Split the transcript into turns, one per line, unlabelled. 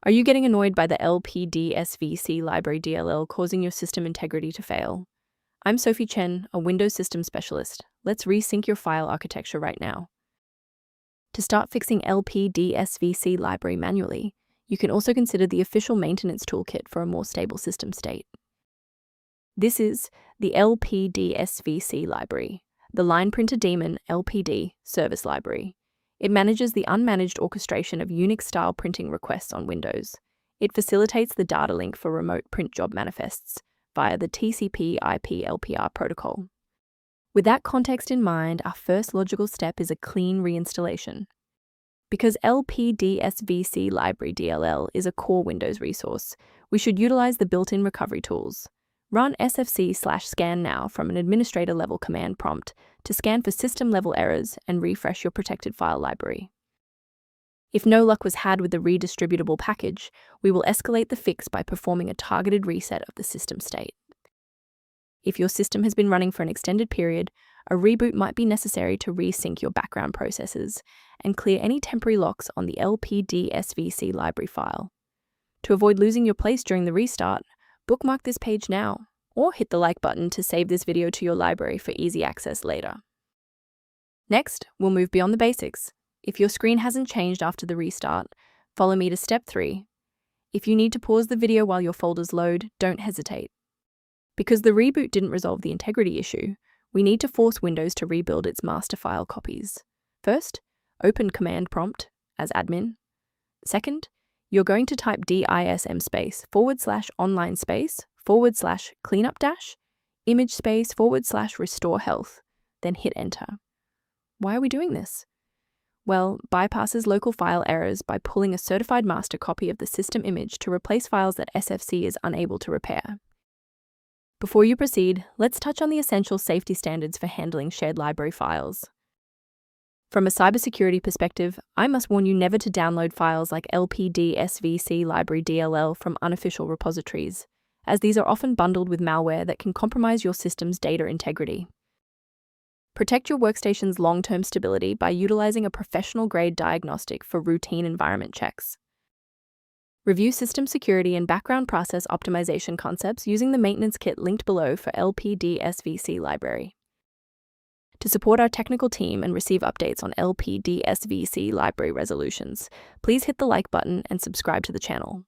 Are you getting annoyed by the Lpdsvc Library DLL causing your system integrity to fail? I'm Sophie Chen, a Windows system specialist. Let's resync your file architecture right now. To start fixing Lpdsvc library manually, you can also consider the official maintenance toolkit for a more stable system state. This is the Lpdsvc library, the Line Printer Daemon LPD service library. It manages the unmanaged orchestration of Unix-style printing requests on Windows. It facilitates the data link for remote print job manifests via the TCP/IP LPR protocol. With that context in mind, our first logical step is a clean reinstallation. Because Lpdsvc Library DLL is a core Windows resource, we should utilize the built-in recovery tools. Run sfc/scan now from an administrator-level command prompt to scan for system-level errors and refresh your protected file library. If no luck was had with the redistributable package, we will escalate the fix by performing a targeted reset of the system state. If your system has been running for an extended period, a reboot might be necessary to resync your background processes and clear any temporary locks on the Lpdsvc library file. To avoid losing your place during the restart, bookmark this page now, or hit the like button to save this video to your library for easy access later. Next, we'll move beyond the basics. If your screen hasn't changed after the restart, follow me to step 3. If you need to pause the video while your folders load, don't hesitate. Because the reboot didn't resolve the integrity issue, we need to force Windows to rebuild its master file copies. First, open command prompt as admin. Second, you're going to type dism/online /cleanup image /restore health, then hit enter. Why are we doing this? Well, bypasses local file errors by pulling a certified master copy of the system image to replace files that SFC is unable to repair. Before you proceed, let's touch on the essential safety standards for handling shared library files. From a cybersecurity perspective, I must warn you never to download files like Lpdsvc Library DLL from unofficial repositories, as these are often bundled with malware that can compromise your system's data integrity. Protect your workstation's long-term stability by utilizing a professional-grade diagnostic for routine environment checks. Review system security and background process optimization concepts using the maintenance kit linked below for Lpdsvc library. To support our technical team and receive updates on Lpdsvc library resolutions, please hit the like button and subscribe to the channel.